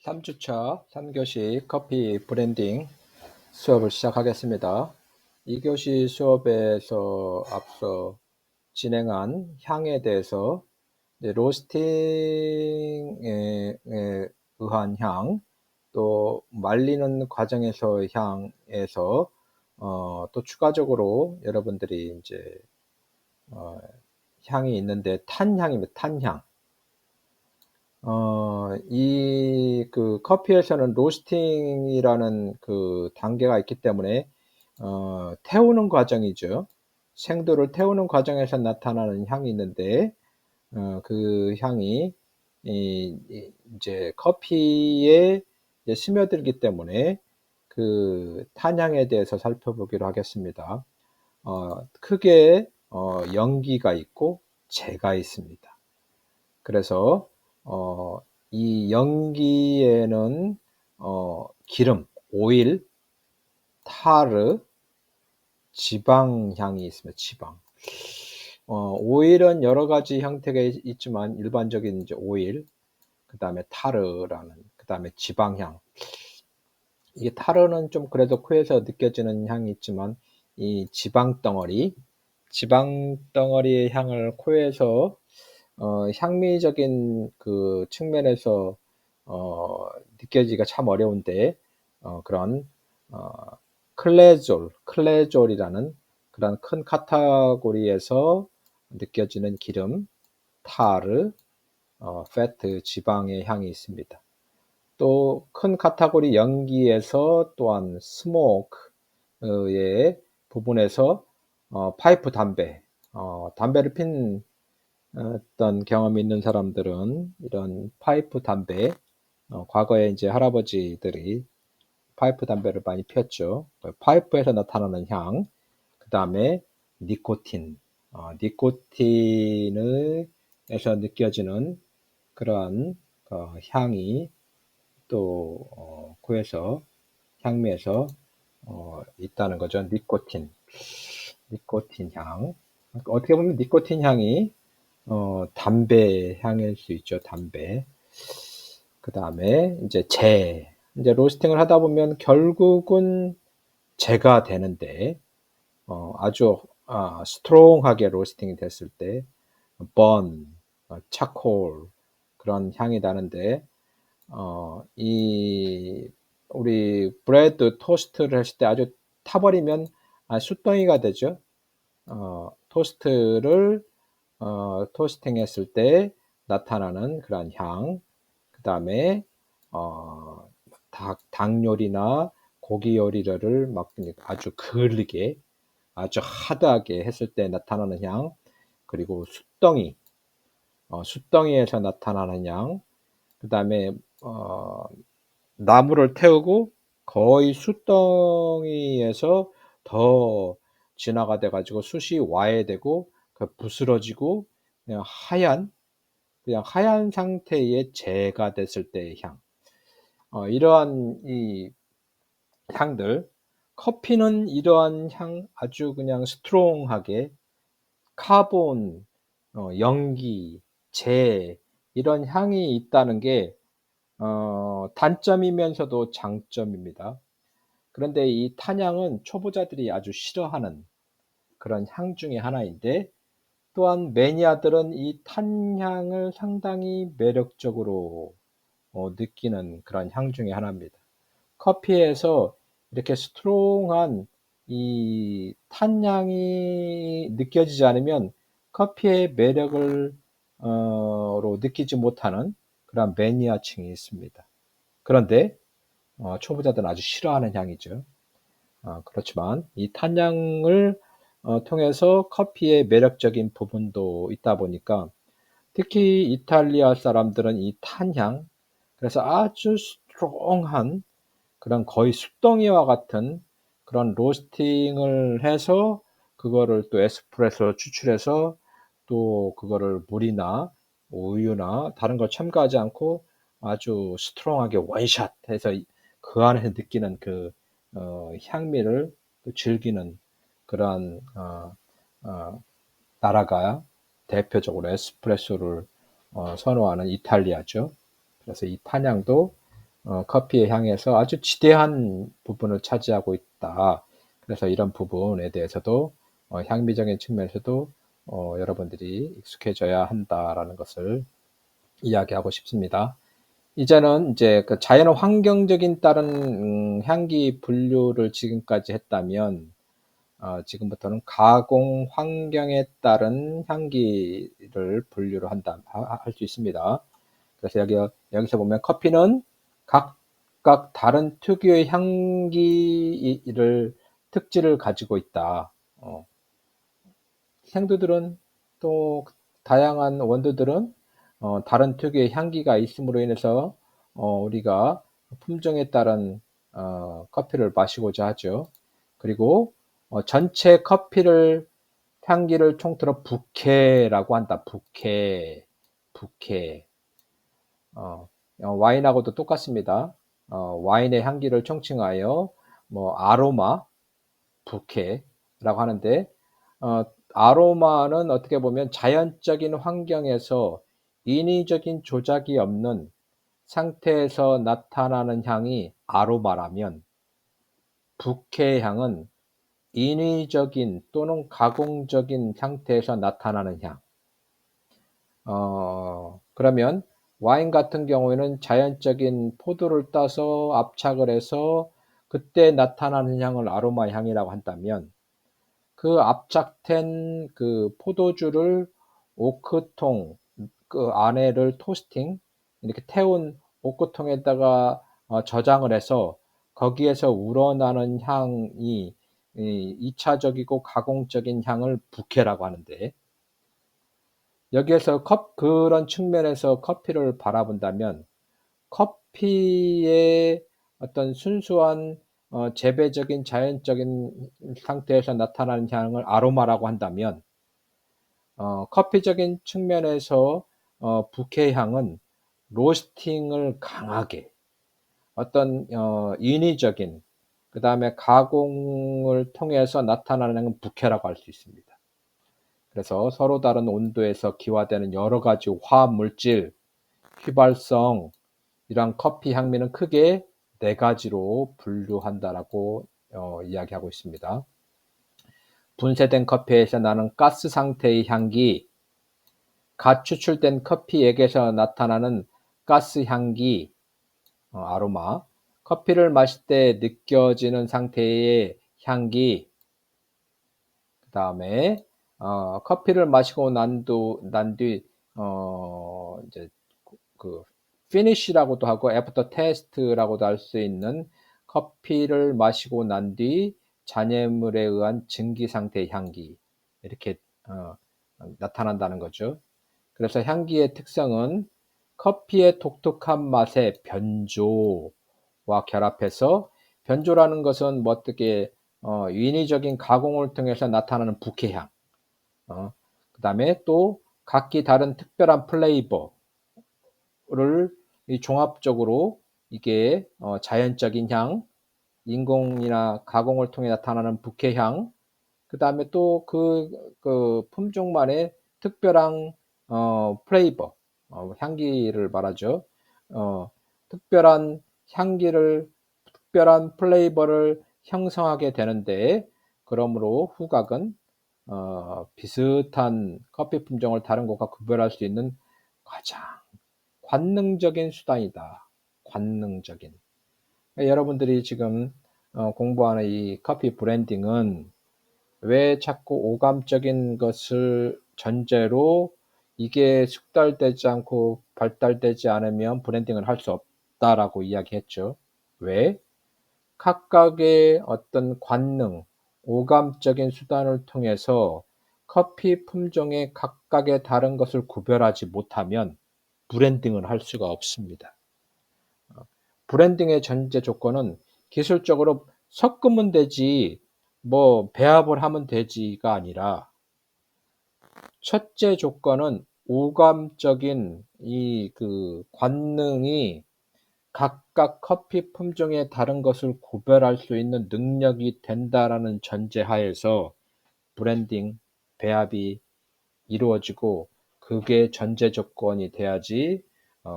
3주차 3교시 커피 브랜딩 수업을 시작하겠습니다. 2교시 수업에서 앞서 진행한 향에 대해서 로스팅에 의한 향, 또 말리는 과정에서 향에서 또 추가적으로 여러분들이 이제 향이 있는데 탄향입니다. 탄향. 커피에서는 로스팅이라는 그 단계가 있기 때문에, 태우는 과정이죠. 생두를 태우는 과정에서 나타나는 향이 있는데, 그 향이, 이제 커피에 이제 스며들기 때문에 그 탄향에 대해서 살펴보기로 하겠습니다. 크게, 연기가 있고 재가 있습니다. 그래서 이 연기에는 기름, 오일, 타르, 지방향이 있습니다. 지방. 오일은 여러 가지 형태가 있지만 일반적인 이제 오일, 그 다음에 타르라는, 그 다음에 지방향. 이게 타르는 좀 그래도 코에서 느껴지는 향이 있지만 이 지방 덩어리의 향을 코에서 향미적인 그 측면에서 느껴지기가 참 어려운데, 그런 클레졸이라는 그런 큰 카테고리에서 느껴지는 기름, 타르, 패트, 지방의 향이 있습니다. 또 큰 카테고리 연기에서 또한 스모크의 부분에서 파이프 담배, 담배를 핀 어떤 경험이 있는 사람들은 이런 파이프 담배, 과거에 이제 할아버지들이 파이프 담배를 많이 피웠죠. 파이프에서 나타나는 향, 그 다음에 니코틴, 니코틴에서 느껴지는 그러한 향이 또 코에서 향미에서 있다는 거죠. 니코틴 향. 어떻게 보면 니코틴 향이 담배 향일 수 있죠. 담배. 그 다음에 이제 이제 로스팅을 하다 보면 결국은 재가 되는데, 아주 스트롱하게 로스팅이 됐을 때 번, 차콜 그런 향이 나는데, 이 우리 브레드 토스트를 했을 때 아주 타버리면 숯덩이가 되죠. 토스트를 토스팅 했을 때 나타나는 그런 향, 그 다음에 닭 요리나 고기 요리를 막 아주 그을리게, 아주 하드하게 했을 때 나타나는 향, 그리고 숯덩이에서 나타나는 향, 그 다음에 나무를 태우고 거의 숯덩이에서 더 진화가 돼가지고 숯이 와해되고 부스러지고 그냥 하얀 상태의 재가 됐을 때의 향. 이러한 이 향들, 커피는 이러한 향 아주 그냥 스트롱하게 카본, 연기, 재 이런 향이 있다는 게 단점이면서도 장점입니다. 그런데 이 탄향은 초보자들이 아주 싫어하는 그런 향 중에 하나인데, 또한 매니아들은 이 탄향을 상당히 매력적으로 느끼는 그런 향 중에 하나입니다. 커피에서 이렇게 스트롱한 이 탄향이 느껴지지 않으면 커피의 매력을 로 느끼지 못하는 그런 매니아층이 있습니다. 그런데 초보자들은 아주 싫어하는 향이죠. 그렇지만 이 탄향을 통해서 커피의 매력적인 부분도 있다 보니까, 특히 이탈리아 사람들은 이 탄향, 그래서 아주 스트롱한 그런 거의 숯덩이와 같은 그런 로스팅을 해서 그거를 또 에스프레소로 추출해서 또 그거를 물이나 우유나 다른 걸 첨가하지 않고 아주 스트롱하게 원샷 해서 그 안에서 느끼는 그 향미를 또 즐기는 그러한 나라가 대표적으로 에스프레소를 선호하는 이탈리아죠. 그래서 이 탄향도 커피의 향에서 아주 지대한 부분을 차지하고 있다. 그래서 이런 부분에 대해서도 향미적인 측면에서도 여러분들이 익숙해져야 한다라는 것을 이야기하고 싶습니다. 이제는 이제 그 자연 환경적인 다른 향기 분류를 지금까지 했다면 지금부터는 가공 환경에 따른 향기를 분류를 한다 할 수 있습니다. 그래서 여기서 보면 커피는 각각 다른 특유의 향기를 특질을 가지고 있다. 생두들은 또 다양한 원두들은 다른 특유의 향기가 있음으로 인해서 우리가 품종에 따른 커피를 마시고자 하죠. 그리고 전체 커피를 향기를 통틀어 부케라고 한다. 부케. 와인하고도 똑같습니다. 와인의 향기를 총칭하여 뭐 아로마, 부케라고 하는데 아로마는 어떻게 보면 자연적인 환경에서 인위적인 조작이 없는 상태에서 나타나는 향이 아로마라면 부케의 향은 인위적인 또는 가공적인 상태에서 나타나는 향. 그러면 와인 같은 경우에는 자연적인 포도를 따서 압착을 해서 그때 나타나는 향을 아로마 향이라고 한다면 그 압착된 그 포도주를 오크통 그 안에를 토스팅 이렇게 태운 오크통에다가 저장을 해서 거기에서 우러나는 향이 2차적이고 가공적인 향을 부케라고 하는데 여기에서 그런 측면에서 커피를 바라본다면 커피의 어떤 순수한 재배적인 자연적인 상태에서 나타나는 향을 아로마라고 한다면 커피적인 측면에서 부케 향은 로스팅을 강하게 어떤 인위적인 그 다음에 가공을 통해서 나타나는 부케라고 할 수 있습니다. 그래서 서로 다른 온도에서 기화되는 여러 가지 화학 물질, 휘발성, 이러한 커피 향미는 크게 네 가지로 분류한다라고 이야기하고 있습니다. 분쇄된 커피에서 나는 가스 상태의 향기, 갓 추출된 커피액에서 나타나는 가스 향기, 아로마, 커피를 마실 때 느껴지는 상태의 향기, 그 다음에 커피를 마시고 난 뒤 이제 그 피니쉬라고도 하고 애프터 테스트라고도 할 수 있는 커피를 마시고 난 뒤 잔여물에 의한 증기 상태의 향기 이렇게 나타난다는 거죠. 그래서 향기의 특성은 커피의 독특한 맛의 변조와 결합해서 변조라는 것은 뭐 어떻게 인위적인 가공을 통해서 나타나는 부케향, 그 다음에 또 각기 다른 특별한 플레이버를 종합적으로 이게 자연적인 향, 인공이나 가공을 통해 나타나는 부케향, 그 다음에 또 그 품종만의 특별한 플레이버, 향기를 말하죠. 특별한 향기를, 특별한 플레이버를 형성하게 되는데, 그러므로 후각은 비슷한 커피 품종을 다른 것과 구별할 수 있는 가장 관능적인 수단이다. 관능적인. 여러분들이 지금 공부하는 이 커피 브랜딩은 왜 자꾸 오감적인 것을 전제로 이게 숙달되지 않고 발달되지 않으면 브랜딩을 할 수 없다라고 이야기했죠. 왜? 각각의 어떤 관능, 오감적인 수단을 통해서 커피 품종의 각각의 다른 것을 구별하지 못하면 브랜딩을 할 수가 없습니다. 브랜딩의 전제 조건은 기술적으로 섞으면 되지, 뭐 배합을 하면 되지가 아니라 첫째 조건은 오감적인 이 그 관능이 각각 커피 품종의 다른 것을 구별할 수 있는 능력이 된다라는 전제하에서 브랜딩, 배합이 이루어지고 그게 전제 조건이 돼야지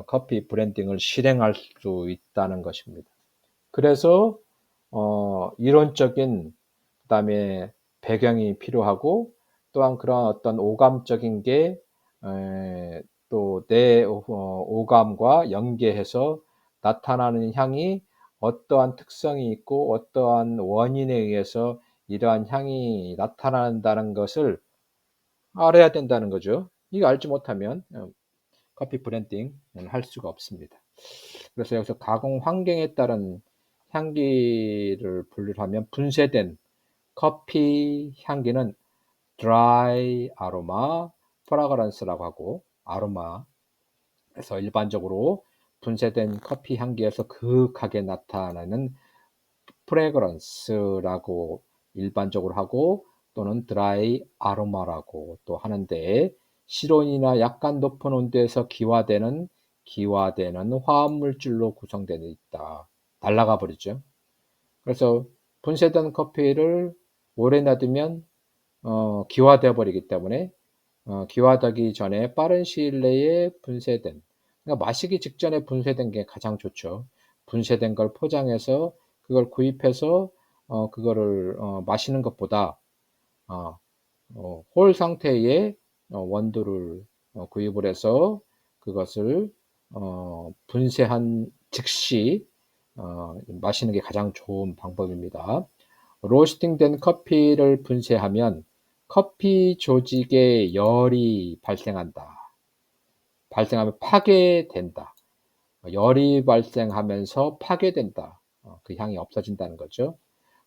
커피 브랜딩을 실행할 수 있다는 것입니다. 그래서 이론적인 그다음에 배경이 필요하고 또한 그런 어떤 오감적인 게 또 내 오감과 연계해서 나타나는 향이 어떠한 특성이 있고 어떠한 원인에 의해서 이러한 향이 나타난다는 것을 알아야 된다는 거죠. 이거 알지 못하면 커피 브랜딩을 할 수가 없습니다. 그래서 여기서 가공 환경에 따른 향기를 분류하면 분쇄된 커피 향기는 드라이 아로마 프라그런스라고 하고 아로마 그래서 일반적으로 분쇄된 커피 향기에서 그윽하게 나타나는 프레그런스라고 일반적으로 하고 또는 드라이 아로마라고 또 하는데 실온이나 약간 높은 온도에서 기화되는 화합물질로 구성되어 있다. 날아가 버리죠. 그래서 분쇄된 커피를 오래 놔두면 기화되어 버리기 때문에 기화되기 전에 빠른 시일 내에 분쇄된 그러니까 마시기 직전에 분쇄된 게 가장 좋죠. 분쇄된 걸 포장해서 그걸 구입해서 그거를 마시는 것보다 어, 홀 상태의 원두를 구입을 해서 그것을 분쇄한 즉시 마시는 게 가장 좋은 방법입니다. 로스팅된 커피를 분쇄하면 커피 조직에 열이 발생하면 파괴된다. 열이 발생하면서 파괴된다. 그 향이 없어진다는 거죠.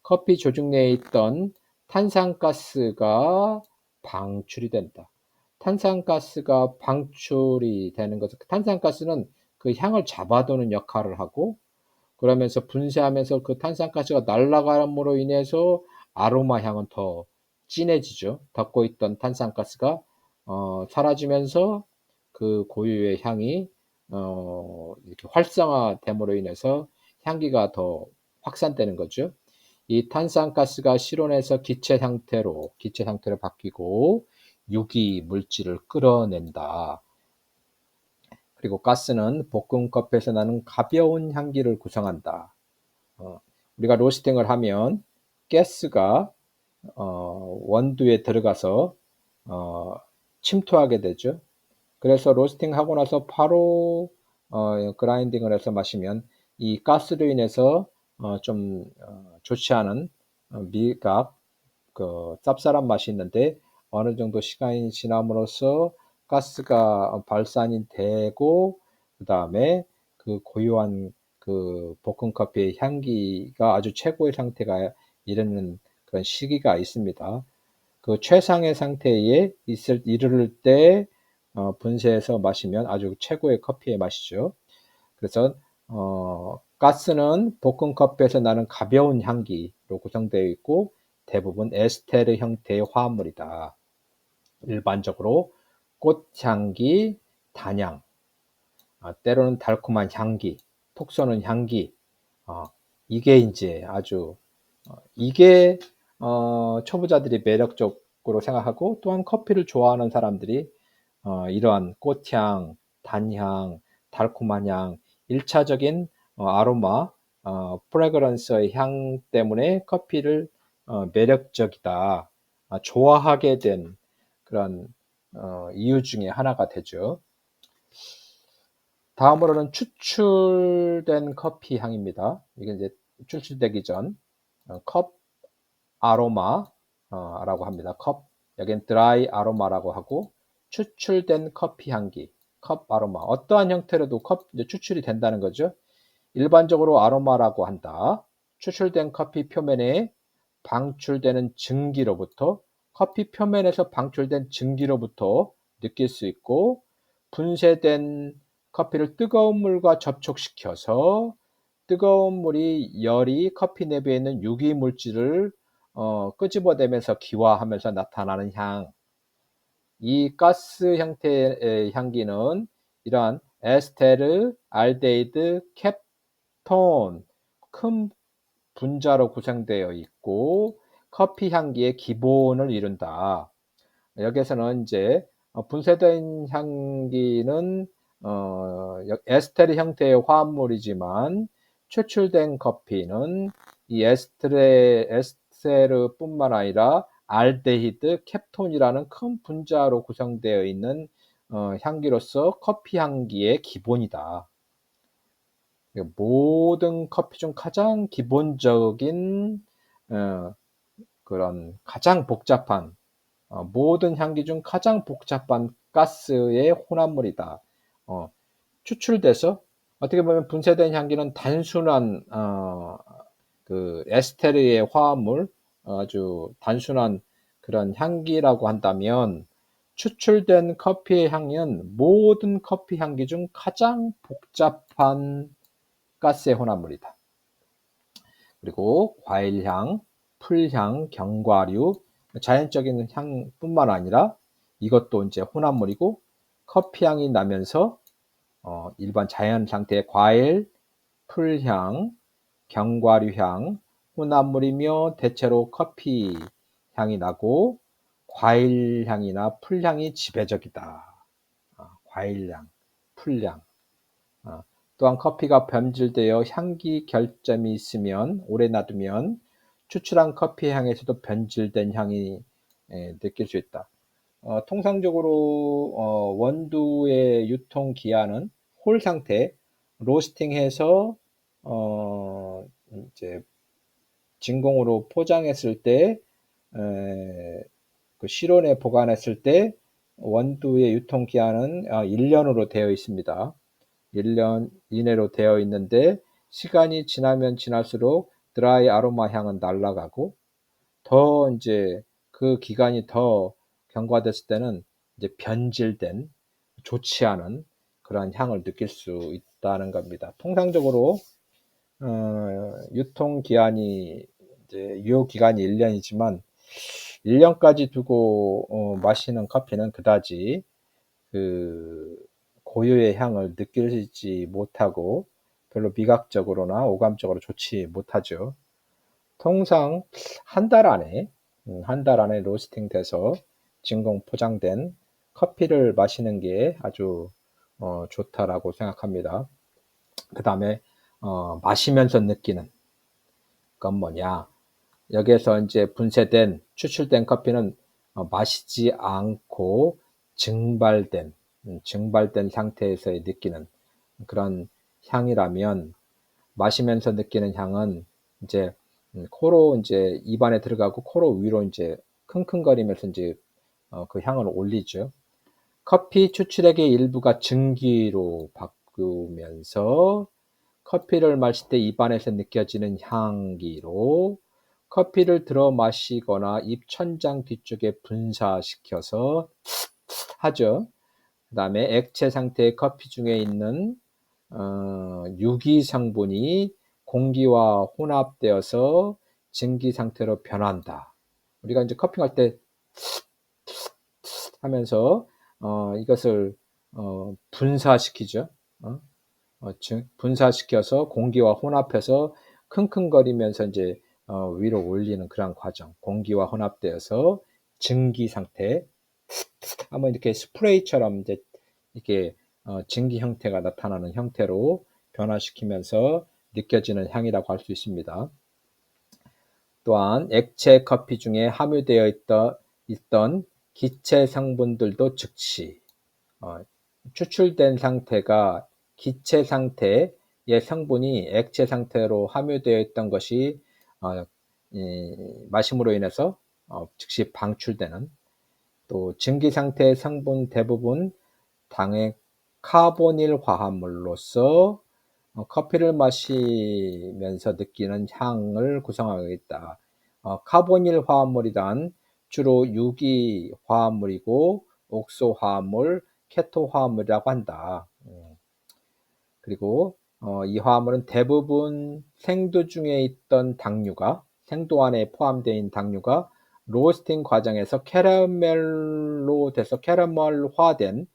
커피 조직 내에 있던 탄산가스가 방출이 된다. 탄산가스가 방출이 되는 것은 탄산가스는 그 향을 잡아두는 역할을 하고 그러면서 분쇄하면서 그 탄산가스가 날아감으로 인해서 아로마 향은 더 진해지죠. 덮고 있던 탄산가스가 사라지면서 그 고유의 향이 이렇게 활성화됨으로 인해서 향기가 더 확산되는 거죠. 이 탄산가스가 실온에서 기체 상태로 바뀌고 유기 물질을 끌어낸다. 그리고 가스는 볶음 커피에서 나는 가벼운 향기를 구성한다. 우리가 로스팅을 하면 가스가 원두에 들어가서 침투하게 되죠. 그래서 로스팅 하고 나서 바로 그라인딩을 해서 마시면 이 가스로 인해서 좀 좋지 않은 미각, 그 쌉쌀한 맛이 있는데 어느 정도 시간이 지남으로써 가스가 발산이 되고 그 다음에 그 고유한 그 볶음 커피의 향기가 아주 최고의 상태가 이르는 그런 시기가 있습니다. 그 최상의 상태에 이를 때 분쇄해서 마시면 아주 최고의 커피의 맛이죠. 그래서 가스는 볶음 커피에서 나는 가벼운 향기로 구성되어 있고 대부분 에스테르 형태의 화합물이다. 일반적으로 꽃향기, 단향, 때로는 달콤한 향기, 톡 쏘는 향기, 이게 이제 아주 이게 초보자들이 매력적으로 생각하고 또한 커피를 좋아하는 사람들이 이러한 꽃향, 단향, 달콤한 향, 1차적인 아로마, 프레그런스의 향 때문에 커피를 매력적이다, 좋아하게 된 그런 이유 중에 하나가 되죠. 다음으로는 추출된 커피 향입니다. 이게 이제 추출되기 전 컵 아로마라고 합니다. 여긴 드라이 아로마라고 하고 추출된 커피 향기, 컵 아로마. 어떠한 형태로도 추출이 된다는 거죠. 일반적으로 아로마라고 한다. 추출된 커피 표면에 방출되는 증기로부터 커피 표면에서 방출된 증기로부터 느낄 수 있고 분쇄된 커피를 뜨거운 물과 접촉시켜서 뜨거운 물이 열이 커피 내부에 있는 유기 물질을 끄집어내면서 기화하면서 나타나는 향. 이 가스 형태의 향기는 이러한 에스테르, 알데히드, 캡톤 큰 분자로 구성되어 있고 커피 향기의 기본을 이룬다. 여기에서는 이제 분쇄된 향기는 에스테르 형태의 화합물이지만 추출된 커피는 이 에스테르뿐만 아니라 알데히드, 캡톤이라는 큰 분자로 구성되어 있는 향기로서 커피 향기의 기본이다. 모든 커피 중 가장 기본적인 그런 가장 복잡한 모든 향기 중 가장 복잡한 가스의 혼합물이다. 추출돼서 어떻게 보면 분쇄된 향기는 단순한 그 에스테르의 화합물, 아주 단순한 그런 향기라고 한다면 추출된 커피의 향은 모든 커피 향기 중 가장 복잡한 가스의 혼합물이다. 그리고 과일향, 풀향, 견과류, 자연적인 향뿐만 아니라 이것도 이제 혼합물이고 커피향이 나면서 일반 자연 상태의 과일, 풀향, 견과류향, 혼합물이며 대체로 커피 향이 나고 과일향이나 풀향이 지배적이다. 과일향, 풀향. 또한 커피가 변질되어 향기 결점이 있으면 오래 놔두면 추출한 커피 향에서도 변질된 향이 느낄 수 있다. 통상적으로 원두의 유통 기한은 홀 상태, 로스팅해서 이제 진공으로 포장했을 때, 그 실온에 보관했을 때 원두의 유통 기한은 1년으로 되어 있습니다. 1년 이내로 되어 있는데 시간이 지나면 지날수록 드라이 아로마 향은 날아가고 더 이제 그 기간이 더 경과됐을 때는 이제 변질된 좋지 않은 그러한 향을 느낄 수 있다는 겁니다. 통상적으로 유통 기한이 이제 유효 기간이 1년이지만 1년까지 두고 마시는 커피는 그다지 그 고유의 향을 느끼지 못하고 별로 미각적으로나 오감적으로 좋지 못하죠. 통상 한 달 안에 로스팅 돼서 진공 포장된 커피를 마시는 게 아주 좋다라고 생각합니다. 그 다음에 마시면서 느끼는 건 뭐냐? 여기에서 이제 분쇄된 추출된 커피는 마시지 않고 증발된 상태에서의 느끼는 그런 향이라면 마시면서 느끼는 향은 이제 코로 이제 입안에 들어가고 코로 위로 이제 킁킁거리면서 이제 그 향을 올리죠. 커피 추출액의 일부가 증기로 바꾸면서 커피를 마실 때 입안에서 느껴지는 향기로 커피를 들어 마시거나 입천장 뒤쪽에 분사시켜서 하죠. 그 다음에 액체 상태의 커피 중에 있는 유기 성분이 공기와 혼합되어서 증기 상태로 변한다. 우리가 이제 커피 할 때 하면서 이것을 분사시키죠. 분사시켜서 공기와 혼합해서 킁킁거리면서 이제 위로 올리는 그런 과정. 공기와 혼합되어서 증기 상태. 한번 이렇게 스프레이처럼 이제 이렇게 증기 형태가 나타나는 형태로 변화시키면서 느껴지는 향이라고 할 수 있습니다. 또한 액체 커피 중에 함유되어 있던 기체 성분들도 즉시 추출된 상태가 기체 상태의 성분이 액체 상태로 함유되어 있던 것이 마심으로 인해서 즉시 방출되는, 또 증기 상태의 성분 대부분 당의 카보닐 화합물로서 커피를 마시면서 느끼는 향을 구성하고 있다. 카보닐 화합물이란 주로 유기 화합물이고 옥소 화합물, 케토 화합물이라고 한다. 그리고 이 화합물은 대부분 생두 중에 있던 생두 안에 포함되어 있는 당류가 로스팅 과정에서 캐러멜로 돼서 캐러멜화된,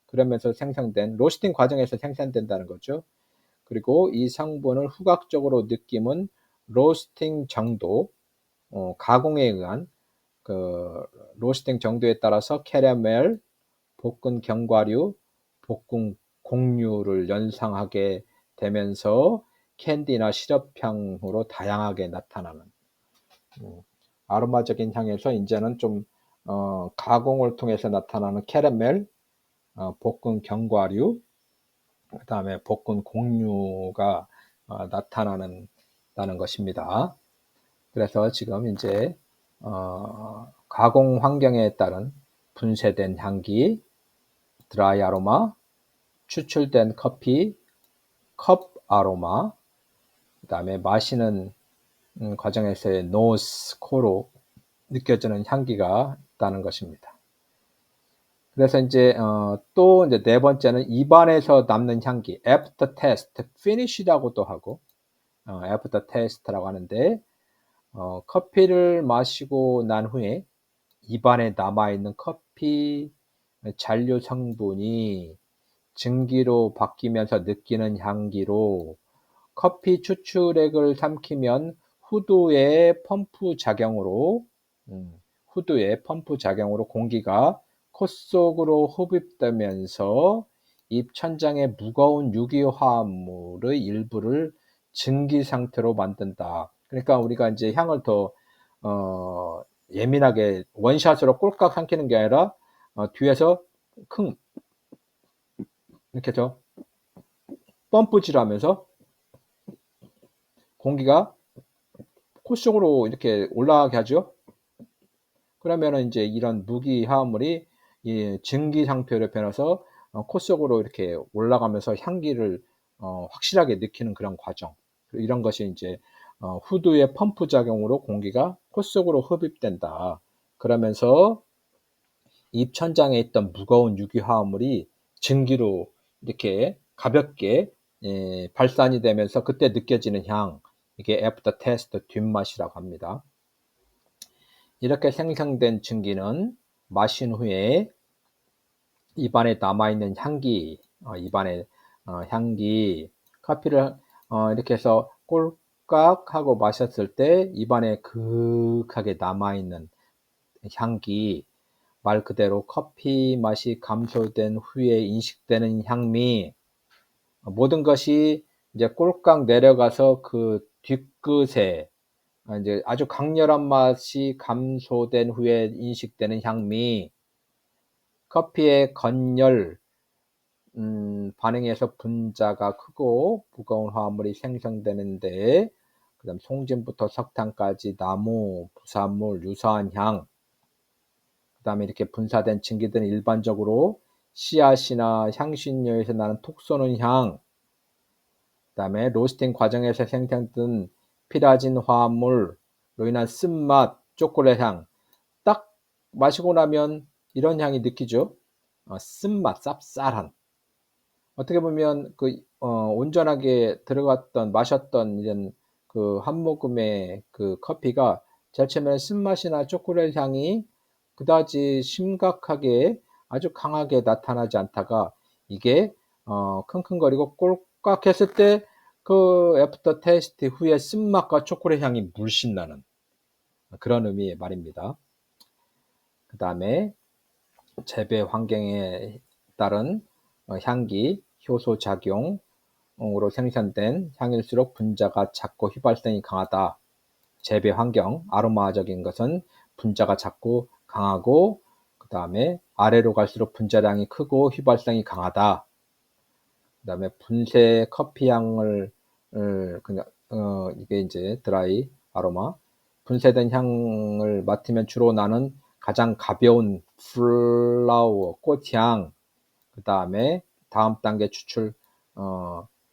그러면서 생성된, 로스팅 과정에서 생산된다는 거죠. 그리고 이 성분을 후각적으로 느낌은 로스팅 정도, 가공에 의한 그 로스팅 정도에 따라서 캐러멜, 볶은 견과류, 볶은 곡류를 연상하게 되면서 캔디나 시럽향으로 다양하게 나타나는 아로마적인 향에서 이제는 좀 가공을 통해서 나타나는 캐러멜, 볶은 견과류, 그 다음에 볶은 곡류가 나타나는 것입니다. 그래서 지금 이제 가공 환경에 따른 분쇄된 향기, 드라이 아로마, 추출된 커피, 컵 아로마, 그 다음에 마시는 과정에서의 노스, 코로 느껴지는 향기가 있다는 것입니다. 그래서 이제 또 이제 네 번째는 입안에서 남는 향기, after taste, finish라고도 하고 after taste라고 하는데 커피를 마시고 난 후에 입안에 남아있는 커피 잔류 성분이 증기로 바뀌면서 느끼는 향기로 커피 추출액을 삼키면 후두의 펌프 작용으로 공기가 코 속으로 흡입되면서 입 천장의 무거운 유기화합물의 일부를 증기 상태로 만든다. 그러니까 우리가 이제 향을 더 예민하게 원샷으로 꼴깍 삼키는 게 아니라 뒤에서 킁 이렇게 해서 펌프질하면서 공기가 코 속으로 이렇게 올라가게 하죠. 그러면은 이제 이런 무기 화합물이 증기 상태로 변해서 코 속으로 이렇게 올라가면서 향기를 확실하게 느끼는 그런 과정. 이런 것이 이제 후두의 펌프 작용으로 공기가 코 속으로 흡입된다. 그러면서 입 천장에 있던 무거운 유기 화합물이 증기로 이렇게 가볍게 발산이 되면서 그때 느껴지는 향, 이게 애프터 테스트 뒷맛이라고 합니다. 이렇게 생성된 증기는 마신 후에 입안에 남아있는 향기, 향기, 커피를 이렇게 해서 꼴깍 하고 마셨을 때 입안에 그윽하게 남아있는 향기, 말 그대로 커피 맛이 감소된 후에 인식되는 향미, 모든 것이 이제 꼴깍 내려가서 그 뒤끝에 이제 아주 강렬한 맛이 감소된 후에 인식되는 향미, 커피의 건열 반응에서 분자가 크고 무거운 화합물이 생성되는데, 그다음 송진부터 석탄까지 나무, 부산물, 유사한 향, 그다음에 이렇게 분사된 증기들은 일반적으로 씨앗이나 향신료에서 나는 톡 쏘는 향, 그다음에 로스팅 과정에서 생성된 피라진 화합물로 인한 쓴맛, 초콜릿 향, 딱 마시고 나면 이런 향이 느끼죠. 쓴맛, 쌉쌀한. 어떻게 보면 온전하게 마셨던 이런 그 한 모금의 그 커피가 제일 처음에는 쓴맛이나 초콜릿 향이 그다지 심각하게 아주 강하게 나타나지 않다가 이게 킁킁거리고 꼴깍 했을 때 그 애프터 테이스트 후에 쓴맛과 초콜릿 향이 물씬 나는 그런 의미의 말입니다. 그 다음에 재배 환경에 따른 향기, 효소 작용으로 생산된 향일수록 분자가 작고 휘발성이 강하다. 재배 환경, 아로마적인 것은 분자가 작고 강하고 그 다음에 아래로 갈수록 분자량이 크고 휘발성이 강하다. 그 다음에 분쇄 커피 향을 이게 이제 드라이 아로마, 분쇄된 향을 맡으면 주로 나는 가장 가벼운 플라워, 꽃향, 그 다음에 다음 단계 추출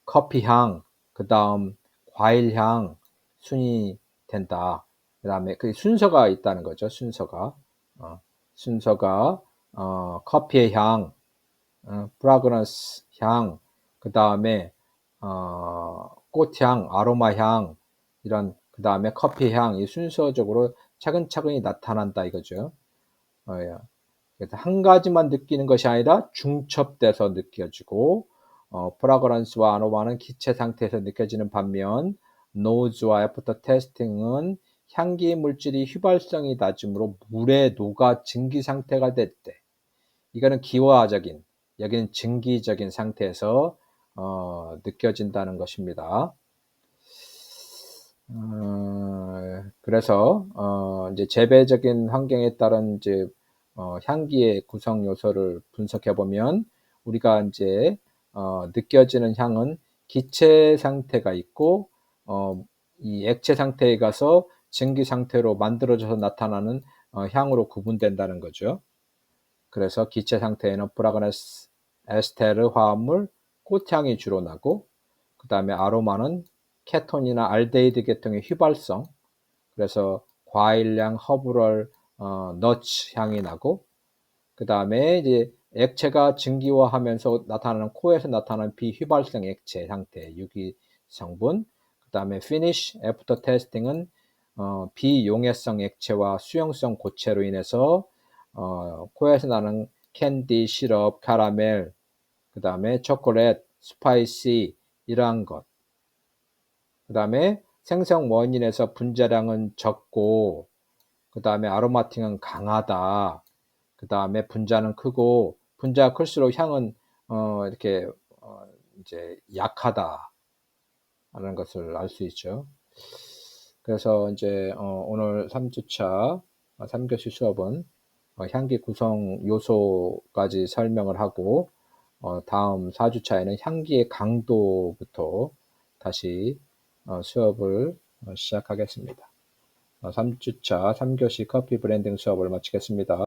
커피향, 그 다음 과일향 순이 된다. 그 다음에 그 순서가 있다는 거죠. 순서가 커피의 향, 프라그런스 향, 그 다음에 꽃향, 아로마향, 이런 그 다음에 커피향, 이 순서적으로 차근차근히 나타난다 이거죠. 예. 그래서 한 가지만 느끼는 것이 아니라 중첩돼서 느껴지고 프라그런스와 아로마는 기체 상태에서 느껴지는 반면 노즈와 애프터 테스팅은 향기 물질이 휘발성이 낮으므로 물에 녹아 증기 상태가 될 때, 이거는 기화적인 여기는 증기적인 상태에서 느껴진다는 것입니다. 그래서 이제 재배적인 환경에 따른 이제 향기의 구성 요소를 분석해 보면 우리가 이제 느껴지는 향은 기체 상태가 있고 이 액체 상태에 가서 증기 상태로 만들어져서 나타나는 향으로 구분된다는 거죠. 그래서 기체 상태에는 프라그네스, 에스테르 화합물, 꽃향이 주로 나고, 그 다음에 아로마는 케톤이나 알데히드 계통의 휘발성, 그래서 과일향, 허브럴, 너츠 향이 나고, 그 다음에 이제 액체가 증기화하면서 나타나는 코에서 나타나는 비휘발성 액체 상태, 유기 성분, 그 다음에 피니쉬, 애프터 테스팅은 비용해성 액체와 수용성 고체로 인해서 코에서 나는 캔디, 시럽, 카라멜, 그 다음에 초콜릿, 스파이시 이러한 것. 그 다음에 생성 원인에서 분자량은 적고, 그 다음에 아로마팅은 강하다. 그 다음에 분자는 크고, 분자가 클수록 향은 이렇게 이제 약하다 라는 것을 알 수 있죠. 그래서 이제 오늘 3주차 3교시 수업은 향기 구성 요소까지 설명을 하고 다음 4주차에는 향기의 강도부터 다시 수업을 시작하겠습니다. 3주차 3교시 커피 브랜딩 수업을 마치겠습니다.